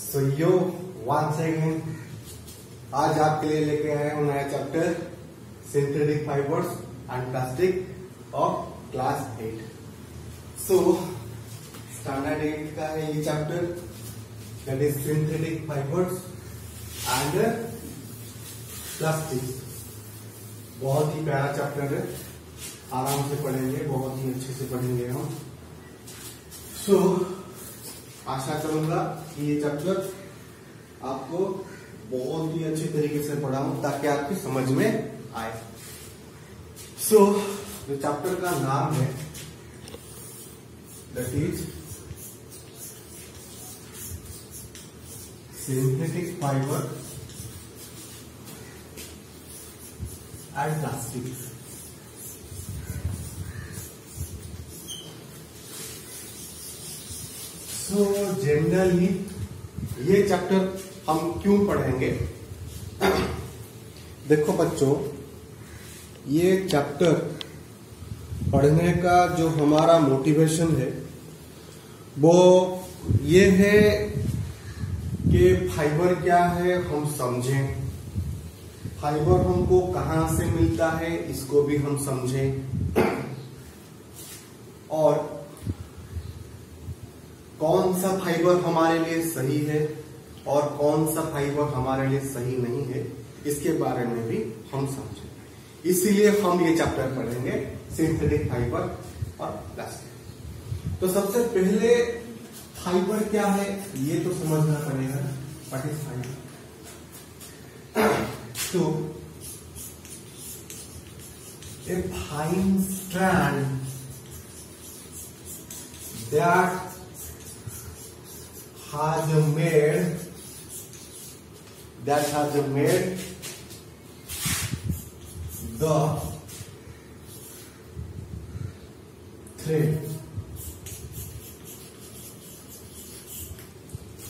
सो यो one second आज आपके लिए लेके आए हूं नया chapter synthetic fibres and plastic of class 8। So standard 8 का है ये chapter, that is synthetic fibres and plastic. बहुत ही प्यारा चैप्टर है, आराम से पढ़ेंगे, बहुत ही अच्छे से पढ़ेंगे हम। सो आशा करूंगा कि ये चैप्टर आपको बहुत ही अच्छे तरीके से पढ़ाऊं ताकि आपकी समझ में आए। सो जो चैप्टर का नाम है that is synthetic fibre and plastic. तो जनरली ये चैप्टर हम क्यों पढ़ेंगे? देखो बच्चों, ये चैप्टर पढ़ने का जो हमारा मोटिवेशन है वो ये है कि फाइबर क्या है हम समझें, फाइबर हमको कहां से मिलता है इसको भी हम समझें, और कौन सा फाइबर हमारे लिए सही है और कौन सा फाइबर हमारे लिए सही नहीं है इसके बारे में भी हम समझें। इसीलिए हम ये चैप्टर पढ़ेंगे सिंथेटिक फाइबर और प्लास्टिक। तो सबसे पहले फाइबर क्या है ये तो समझना पड़ेगा, व्हाट इज फाइबर। तो a fine strand that has made the thread।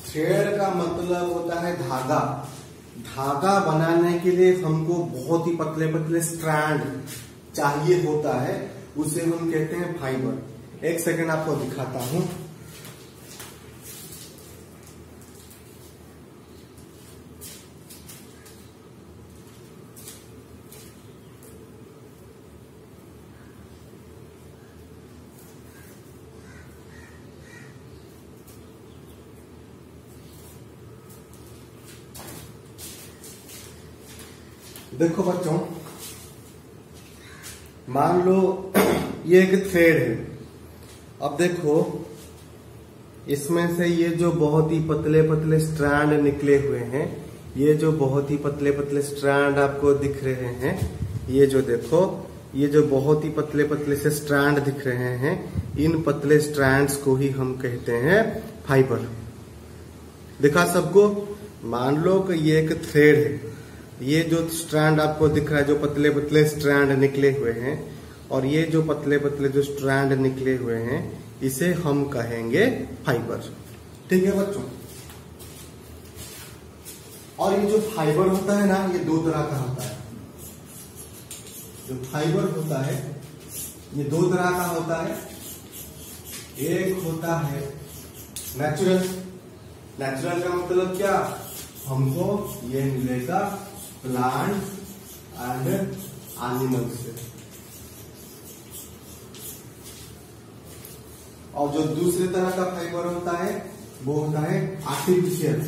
Thread का मतलब होता है धागा। धागा बनाने के लिए हमको बहुत ही पतले पतले स्ट्रैंड चाहिए होता है, उसे हम कहते हैं फाइबर। एक सेकंड आपको दिखाता हूं। देखो बच्चों, मान लो ये एक थ्रेड है। अब देखो इसमें से ये जो बहुत ही पतले पतले स्ट्रैंड निकले हुए हैं, ये जो बहुत ही पतले पतले स्ट्रैंड आपको दिख रहे हैं, ये जो देखो ये जो बहुत ही पतले पतले से स्ट्रैंड दिख रहे हैं, इन पतले स्ट्रैंड्स को ही हम कहते हैं फाइबर। दिखा सबको? मान लो कि ये एक थ्रेड है, ये जो स्ट्रैंड आपको दिख रहा है, जो पतले पतले स्ट्रैंड निकले हुए हैं, और ये जो पतले पतले जो स्ट्रैंड निकले हुए हैं, इसे हम कहेंगे फाइबर। ठीक है बच्चों? और ये जो फाइबर होता है ना, ये दो तरह का होता है। जो फाइबर होता है ये दो तरह का होता है। एक होता है नेचुरल। नेचुरल का मतलब क्या? हमको ये मिलेगा प्लांट एंड एनिमल से। और जो दूसरे तरह का फाइबर होता है वो होता है आर्टिफिशियल।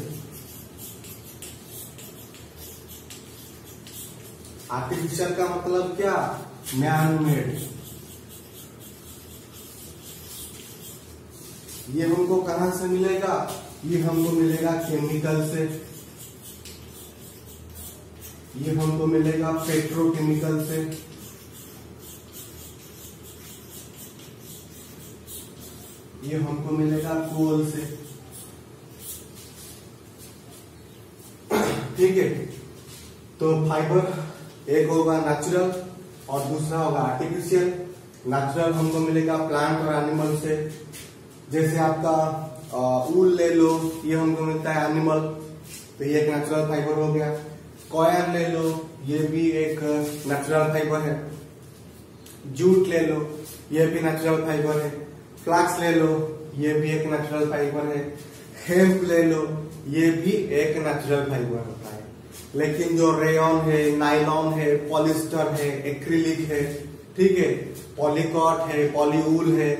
आर्टिफिशियल का मतलब क्या? Man made. ये हमको कहां से मिलेगा? ये हमको मिलेगा केमिकल से, ये हमको मिलेगा पेट्रोकेमिकल से, ये हमको मिलेगा कोल से। ठीक है? तो फाइबर एक होगा नेचुरल और दूसरा होगा आर्टिफिशियल। नेचुरल हमको मिलेगा प्लांट और एनिमल से, जैसे आपका ऊल ले लो, ये हमको मिलता है एनिमल, तो ये एक नेचुरल फाइबर हो गया। कॉयर ले लो, ये भी एक नेचुरल फाइबर है। जूट ले लो, ये भी नेचुरल फाइबर है। फ्लैक्स ले लो, ये भी एक नेचुरल फाइबर है। हेम्प ले लो, ये भी एक नेचुरल फाइबर होता है। लेकिन जो रेयन है, नायलॉन है, पॉलिस्टर है, एक्रिलिक है, ठीक है, पॉलीकॉट है, पॉलीवूल है,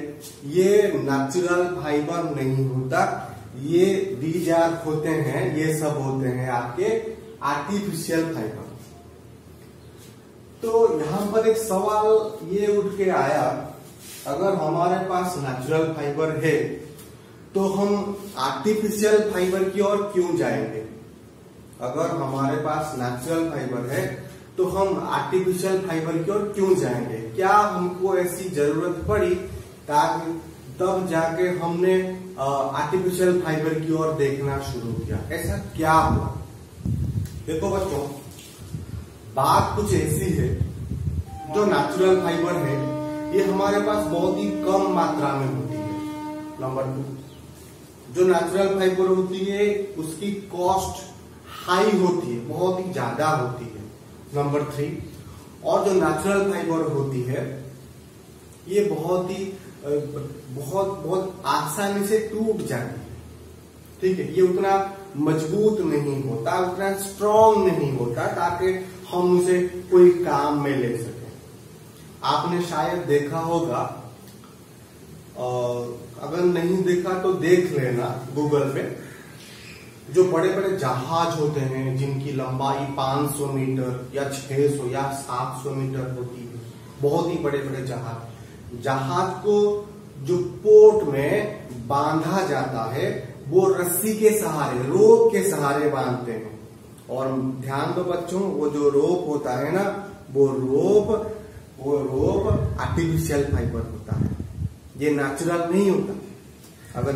ये नेचुरल फाइबर नहीं होता। ये दीज आर होते हैं, ये सब होते हैं आपके आर्टिफिशियल फाइबर। तो यहां पर एक सवाल ये उठ के आया, अगर हमारे पास नेचुरल फाइबर है तो हम आर्टिफिशियल फाइबर की ओर क्यों जाएंगे? अगर हमारे पास नेचुरल फाइबर है तो हम आर्टिफिशियल फाइबर की ओर क्यों जाएंगे? क्या हमको ऐसी जरूरत पड़ी ताकि तब जाके हमने आर्टिफिशियल फाइबर की ओर देखना शुरू किया? ऐसा क्या हुआ? देखो बच्चों, बात कुछ ऐसी है, जो नेचुरल फाइबर है ये हमारे पास बहुत ही कम मात्रा में होती है। नंबर 2, जो नेचुरल फाइबर होती है उसकी कॉस्ट हाई होती है, बहुत ही ज्यादा होती है। नंबर 3, और जो नेचुरल फाइबर होती है ये बहुत आसानी से टूट जाती है, ठीक है। ये उतना मजबूत नहीं होता, उतना स्ट्रॉन्ग नहीं होता ताकि हम उसे कोई काम में ले सकें। आपने शायद देखा होगा, अगर नहीं देखा तो देख लेना गूगल पे, जो बड़े बड़े जहाज होते हैं जिनकी लंबाई 500 मीटर या 600 या 700 मीटर होती है, बहुत ही बड़े बड़े जहाज को जो पोर्ट में बांधा जाता है वो रस्सी के सहारे, रोप के सहारे बांधते हैं। और ध्यान दो बच्चों, वो जो रोप होता है ना, वो रोप आर्टिफिशियल फाइबर होता है, ये नेचुरल नहीं होता। अगर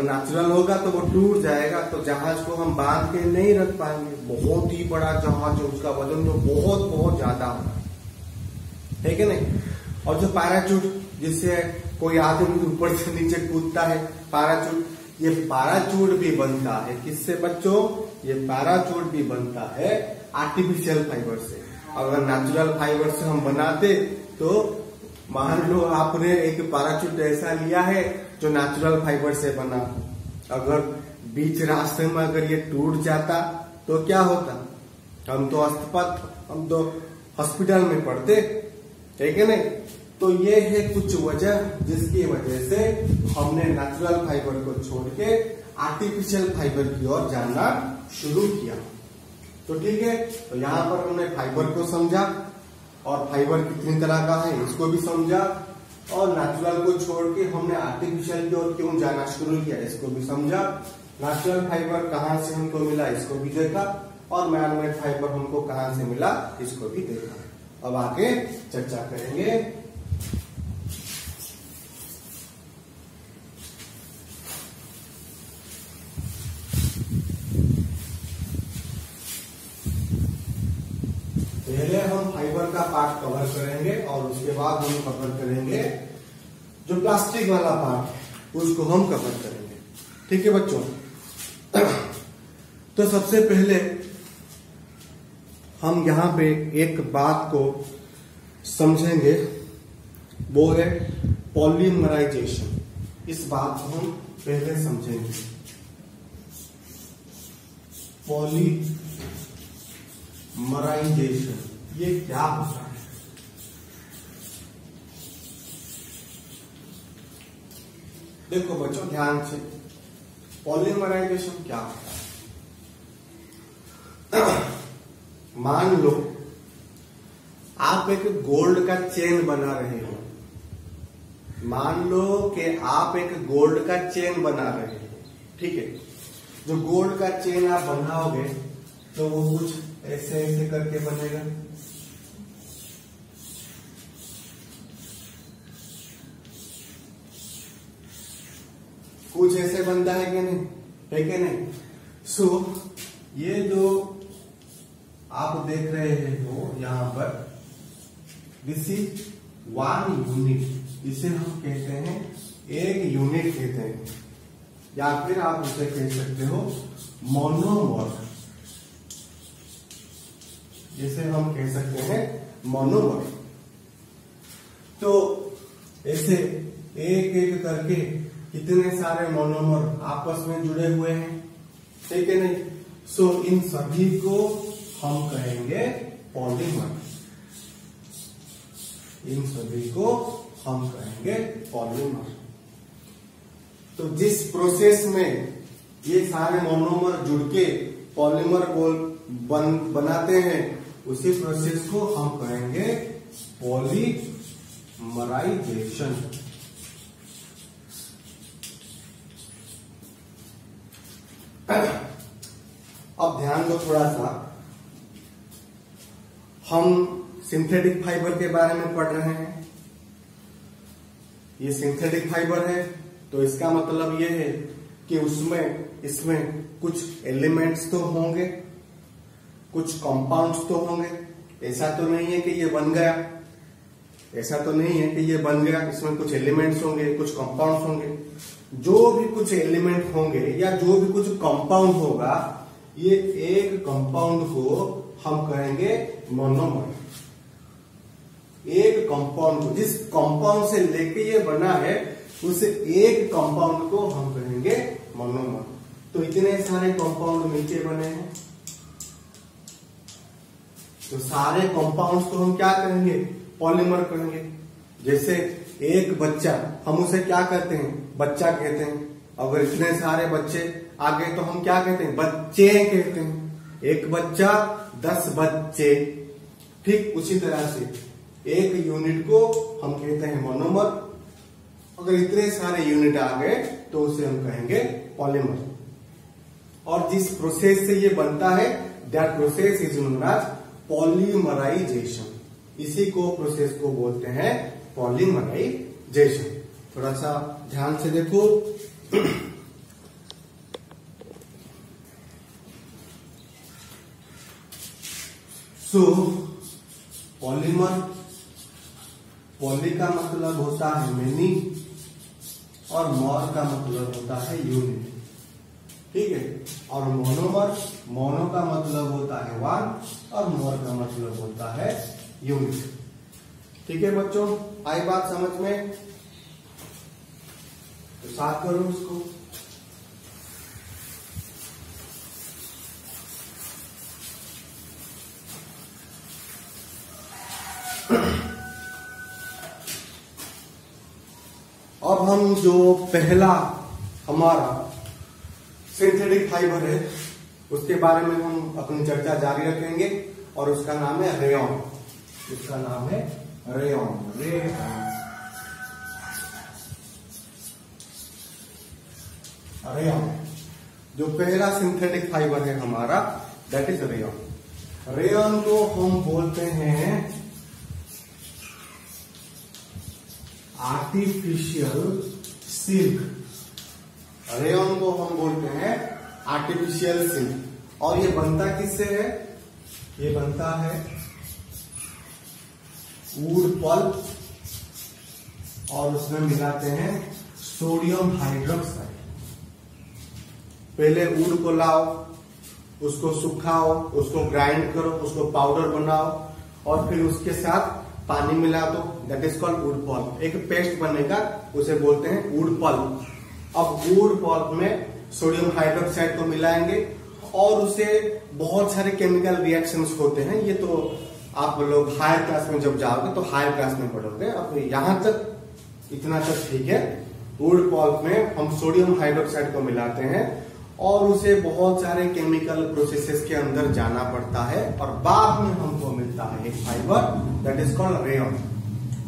नेचुरल होगा तो वो टूट जाएगा, तो जहाज को हम बांध के नहीं रख पाएंगे। बहुत ही बड़ा जहाज है, उसका वजन तो बहुत बहुत ज्यादा होगा, है कि नहीं। और जो पैराचूट, जिससे कोई आदमी ऊपर से नीचे कूदता है, पैराचूट, ये पैराचूट भी बनता है किससे बच्चों? ये पैराचूट भी बनता है आर्टिफिशियल फाइबर से। अगर नेचुरल फाइबर से हम बनाते तो मान लो आपने एक पैराचूट ऐसा लिया है जो नेचुरल फाइबर से बना, अगर बीच रास्ते में अगर ये टूट जाता तो क्या होता? हम तो हॉस्पिटल में पड़ते, ठीक है नहीं। तो ये है कुछ वजह जिसकी वजह से हमने नेचुरल फाइबर को छोड़ के आर्टिफिशियल फाइबर की ओर जाना शुरू किया। तो ठीक है, तो यहाँ पर हमने फाइबर को समझा और फाइबर कितनी तरह का है इसको भी समझा, और नेचुरल को छोड़ के हमने आर्टिफिशियल की ओर क्यों जाना शुरू किया इसको भी समझा। नेचुरल फाइबर कहाँ से हमको मिला इसको भी देखा, और मैनमेड फाइबर हमको कहाँ से मिला इसको भी देखा। अब आगे चर्चा करेंगे। पहले हम फाइबर का पार्ट कवर करेंगे और उसके बाद हम कवर करेंगे जो प्लास्टिक वाला पार्ट है उसको हम कवर करेंगे, ठीक है बच्चों। तो सबसे पहले हम यहाँ पे एक बात को समझेंगे, वो है पॉलीमराइजेशन। इस बात को हम पहले समझेंगे। पॉलीमराइजेशन ये क्या होता है? देखो बच्चों ध्यान से, पॉलीमराइजेशन क्या होता है? मान लो आप एक गोल्ड का चेन बना रहे हो, मान लो कि आप एक गोल्ड का चेन बना रहे हो, ठीक है। जो गोल्ड का चेन आप बनाओगे तो वो कुछ ऐसे ऐसे करके बनेगा, कुछ ऐसे बनता है कि नहीं, है कि नहीं। सो ये जो आप देख रहे हो यहाँ पर, दिस इज 1 यूनिट, इसे हम कहते हैं 1 यूनिट कहते हैं, या फिर आप उसे कह सकते हो मोनोमर, जिसे हम कह सकते हैं मोनोमर। तो ऐसे एक एक करके कितने सारे मोनोमर आपस में जुड़े हुए हैं, ठीक है नहीं। सो इन सभी को हम कहेंगे पॉलीमर, इन सभी को हम कहेंगे पॉलीमर। तो जिस प्रोसेस में ये सारे मोनोमर जुड़ के पॉलीमर को बनाते हैं, उसी प्रोसेस को हम कहेंगे पॉलीमराइजेशन। अब ध्यान दो थोड़ा सा, हम सिंथेटिक फाइबर के बारे में पढ़ रहे हैं। ये सिंथेटिक फाइबर है तो इसका मतलब ये है कि इसमें कुछ एलिमेंट्स तो होंगे, कुछ कंपाउंड्स तो होंगे। ऐसा तो नहीं है कि ये बन गया, ऐसा तो नहीं है कि ये बन गया, इसमें कुछ एलिमेंट्स होंगे, कुछ कंपाउंड्स होंगे। जो भी कुछ एलिमेंट होंगे या जो भी कुछ कंपाउंड होगा, ये एक कंपाउंड को हम कहेंगे मोनोमर। एक कंपाउंड को, जिस कंपाउंड से लेके ये बना है, उस एक कंपाउंड को हम कहेंगे मोनोमर। तो इतने सारे कंपाउंड मिलके बने हैं, तो सारे कंपाउंड्स को हम क्या कहेंगे? पॉलीमर कहेंगे। जैसे एक बच्चा, हम उसे क्या कहते हैं? बच्चा कहते हैं। अगर इतने सारे बच्चे आ गए तो हम क्या कहते हैं? बच्चे कहते हैं। एक बच्चा 10 बच्चे, ठीक उसी तरह से एक यूनिट को हम कहते हैं मोनोमर। अगर इतने सारे यूनिट आ गए तो उसे हम कहेंगे पॉलीमर। और जिस प्रोसेस से ये बनता है, that process is known as polymerization. इसी को प्रोसेस को बोलते हैं पॉलीमराइजेशन। थोड़ा सा ध्यान से देखो। सो पॉलीमर, पॉली का मतलब होता है मेनी और मॉर का मतलब होता है यूनिट, ठीक है। और मोनोमर, मोनो का मतलब होता है वन और मोर का मतलब होता है यूनिट, ठीक है बच्चों। आई बात समझ में? तो साथ करो उसको। अब हम जो पहला हमारा सिंथेटिक फाइबर है, उसके बारे में हम अपनी चर्चा जारी रखेंगे और उसका नाम है रेयॉन। उसका नाम है रेयॉन। रेयॉन जो पहला सिंथेटिक फाइबर है हमारा, दैट इज रेयॉन। रेयॉन को हम बोलते हैं आर्टिफिशियल सिल्क। रेयॉन को हम बोलते हैं आर्टिफिशियल सिल्क। और ये बनता किससे है? ये बनता है वुड पल्प और उसमें मिलाते हैं सोडियम हाइड्रोक्साइड। पहले वुड को लाओ, उसको सुखाओ, उसको ग्राइंड करो, उसको पाउडर बनाओ और फिर उसके साथ पानी मिला दो, that is called wood pulp. एक पेस्ट बनेगा, उसे बोलते हैं वुड पल्प। अब वुड पल्प में सोडियम हाइड्रोक्साइड को मिलाएंगे और उसे बहुत सारे केमिकल रिएक्शंस होते हैं। ये तो आप लोग हायर क्लास में जब जाओगे तो हायर क्लास में पढ़ोगे। अब यहां तक इतना तक ठीक है। वुड पल्प में हम सोडियम हाइड्रोक्साइड को मिलाते हैं और उसे बहुत सारे केमिकल प्रोसेसेस के अंदर जाना पड़ता है और बाद में हमको मिलता है एक fibre, that is called rayon.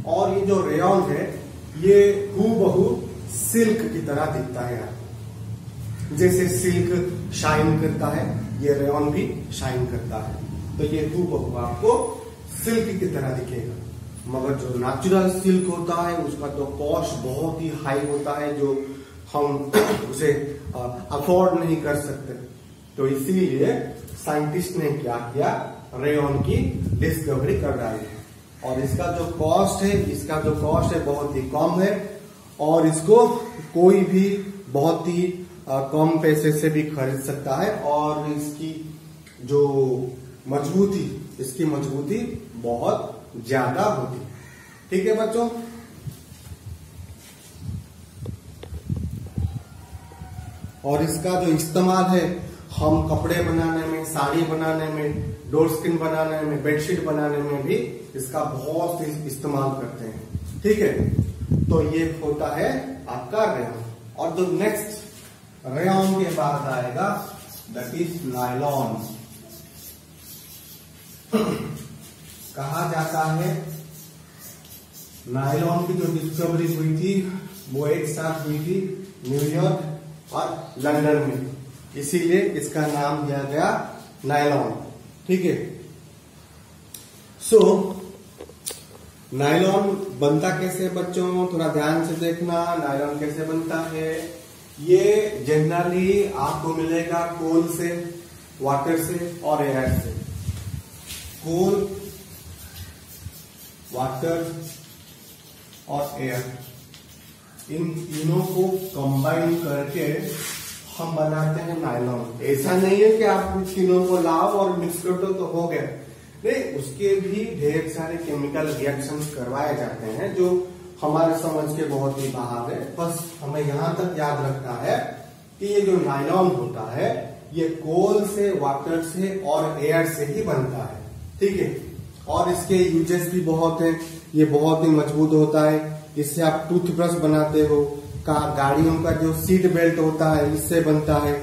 और ये जो रेयॉन है, ये हूबहू सिल्क की तरह दिखता है। जैसे सिल्क शाइन करता है, ये रेयॉन भी शाइन करता है। तो ये हूबहू आपको सिल्क की तरह दिखेगा। मगर जो नेचुरल सिल्क होता है, उसका तो कॉस्ट बहुत ही हाई होता है, जो हम उसे अफोर्ड नहीं कर सकते। तो इसीलिए साइंटिस्ट ने क्या किया? रेयॉन की डिस्कवरी कर डाली। और इसका जो कॉस्ट है बहुत ही कम है और इसको कोई भी बहुत ही कम पैसे से भी खरीद सकता है। और इसकी मजबूती बहुत ज्यादा होती है, ठीक है बच्चों। और इसका जो इस्तेमाल है हम कपड़े बनाने में, साड़ी बनाने में, डोर स्क्रीन बनाने में, बेडशीट बनाने में भी इसका बहुत इस्तेमाल करते हैं। ठीक है, तो ये होता है आपका रेयॉन। और जो नेक्स्ट रेयॉन के बाद आएगा दैट इज नायलॉन। कहा जाता है नायलॉन की जो डिस्कवरी हुई थी वो एक साथ हुई थी न्यूयॉर्क और लंदन में, इसीलिए इसका नाम दिया गया नायलॉन। ठीक है, सो नायलॉन बनता कैसे बच्चों, थोड़ा ध्यान से देखना। नायलॉन कैसे बनता है, ये जनरली आपको मिलेगा कोल से, वाटर से और एयर से। कोल, वाटर और एयर, इन तीनों को कंबाइन करके हम बनाते हैं नायलॉन। ऐसा नहीं है कि आप तीनों को लाओ और मिक्स कर दो तो हो गया, नहीं, उसके भी ढेर सारे केमिकल रिएक्शंस करवाए जाते हैं जो हमारे समझ के बहुत ही बाहर है। बस हमें यहां तक याद रखना है कि ये जो नायलॉन होता है ये कोल से, वाटर से और एयर से ही बनता है। ठीक है, और इसके यूजेस भी बहुत है। ये बहुत ही मजबूत होता है, इससे आप टूथब्रश बनाते हो, गाड़ियों का जो सीट बेल्ट होता है इससे बनता है,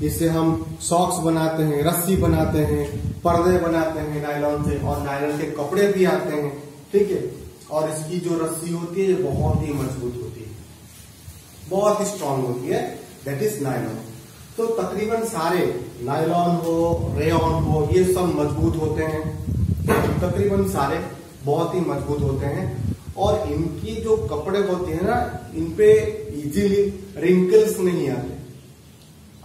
इससे हम सॉक्स बनाते हैं, रस्सी बनाते हैं, पर्दे बनाते हैं नायलॉन से, और नायलॉन के कपड़े भी आते हैं। ठीक है, और इसकी जो रस्सी होती है ये बहुत ही मजबूत होती है, बहुत ही स्ट्रांग होती है, दैट इज नायलॉन। तो तकरीबन सारे नायलॉन हो, रेयॉन हो, ये सब मजबूत होते हैं, तकरीबन सारे बहुत ही मजबूत होते हैं। और इनकी जो कपड़े होते हैं ना, इनपे इजीली रिंकल्स नहीं आते।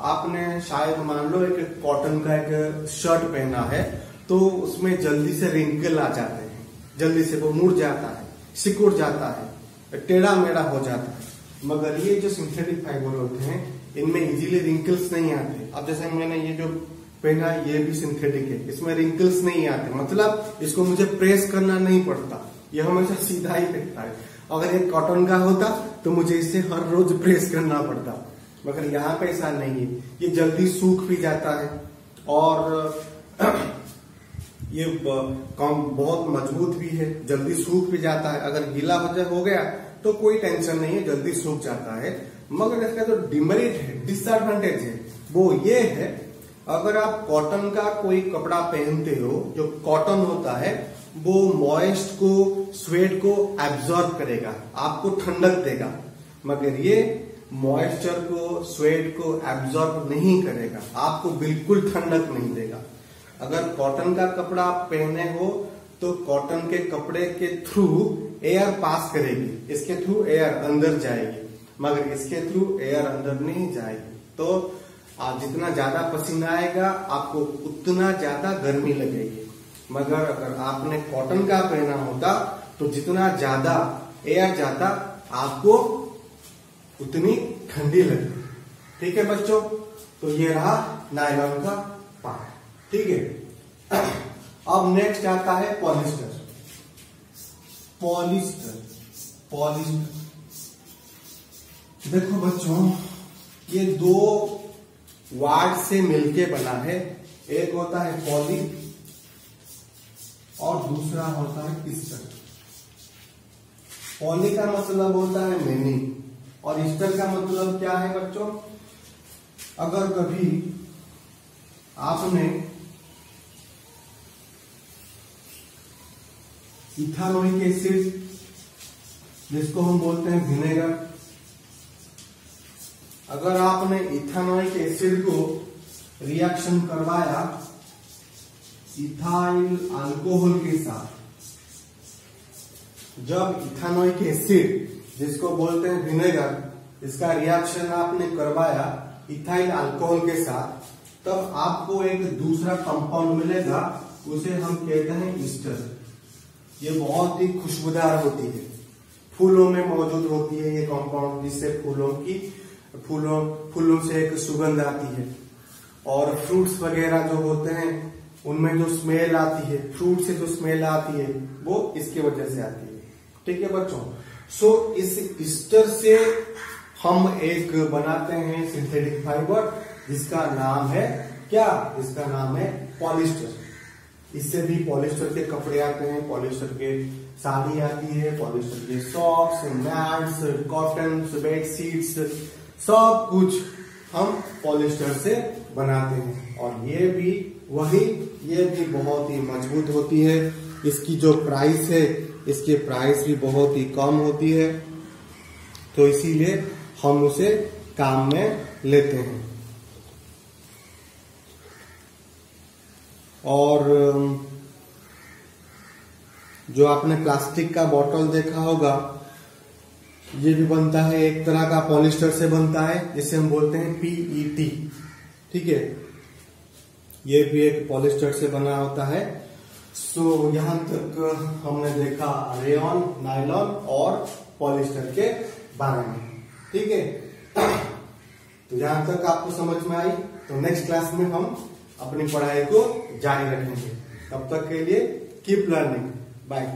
आपने शायद मान लो एक कॉटन का एक शर्ट पहना है तो उसमें जल्दी से रिंकल आ जाते हैं, जल्दी से वो मुड़ जाता है, सिकुड़ जाता है, टेढ़ा मेढ़ा हो जाता है। मगर ये जो सिंथेटिक फाइबर होते हैं इनमें इजीली रिंकल्स नहीं आते। अब जैसे मैंने ये जो पहना ये भी सिंथेटिक है, इसमें रिंकल्स नहीं आते, मतलब इसको मुझे प्रेस करना नहीं पड़ता, ये हमेशा सीधा ही रहता है। अगर ये कॉटन का होता तो मुझे इसे हर रोज प्रेस करना पड़ता, मगर यहाँ पे ऐसा नहीं है, ये जल्दी सूख भी जाता है और ये बहुत मजबूत भी है, जल्दी सूख भी जाता है। अगर गीला हो गया तो कोई टेंशन नहीं है, जल्दी सूख जाता है। मगर इसका जो डिमेरिट है, डिसएडवांटेज है, वो ये है अगर आप कॉटन का कोई कपड़ा पहनते हो, जो कॉटन होता है वो मॉइस्ट को, स्वेट को एब्जॉर्ब करेगा, आपको ठंडक देगा, मगर ये मॉइस्चर को, स्वेट को एब्जॉर्ब नहीं करेगा, आपको बिल्कुल ठंडक नहीं देगा। अगर कॉटन का कपड़ा आप पहने हो तो कॉटन के कपड़े के थ्रू एयर पास करेगी, इसके थ्रू एयर अंदर जाएगी, मगर इसके थ्रू एयर अंदर नहीं जाएगी। तो जितना ज्यादा पसीना आएगा आपको उतना ज्यादा गर्मी लगेगी। मगर अगर आपने कॉटन का पहना होता तो जितना ज्यादा एयर जाता आपको उतनी ठंडी लगती। ठीक है बच्चों, तो ये रहा नायलॉन का पार्ट। ठीक है, अब नेक्स्ट आता है पॉलिस्टर। पॉलिस्टर देखो बच्चों, ये दो वार्ड से मिलके बना है, एक होता है पॉली और दूसरा होता है ईस्टर। पॉली का मतलब होता है मेनी और ईस्टर का मतलब क्या है बच्चों, अगर कभी आपने इथानोइक एसिड, जिसको हम बोलते हैं विनेगर, अगर आपने इथानोइक एसिड को रिएक्शन करवाया इथाइल अल्कोहल के साथ, जब इथानोइक एसिड जिसको बोलते हैं विनेगर, इसका रिएक्शन आपने करवाया इथाइल अल्कोहल के साथ, तब आपको एक दूसरा कंपाउंड मिलेगा, उसे हम कहते हैं ईस्टर। ये बहुत ही खुशबूदार होती है, फूलों में मौजूद होती है ये कंपाउंड, जिससे फूलों से एक सुगंध आती है, और फ्रूट्स वगैरह जो होते हैं उनमें जो स्मेल आती है, फ्रूट से जो स्मेल आती है वो इसके वजह से आती है। ठीक है बच्चों, सो इस ईस्टर से हम एक बनाते हैं सिंथेटिक फाइबर जिसका नाम है क्या, इसका नाम है पॉलिस्टर। इससे भी पॉलिस्टर के कपड़े आते हैं, पॉलिस्टर के साड़ी आती है, पॉलिस्टर के सॉक्स, मैट्स, कॉटन, बेडशीट्स, सब कुछ हम पॉलिस्टर से बनाते हैं। और ये भी बहुत ही मजबूत होती है। इसकी जो प्राइस है, इसकी प्राइस भी बहुत ही कम होती है, तो इसीलिए हम उसे काम में लेते हैं। और जो आपने प्लास्टिक का बोतल देखा होगा, ये भी बनता है एक तरह का पॉलिस्टर से बनता है, जिसे हम बोलते हैं PET। ठीक है, ये भी एक पॉलिस्टर से बना होता है। सो यहां तक हमने देखा रेयॉन, नायलॉन और पॉलिस्टर के बारे में। ठीक है, तो यहां तक आपको समझ में आई, तो नेक्स्ट क्लास में हम अपनी पढ़ाई को जारी रखेंगे। तब तक के लिए कीप लर्निंग, बाय।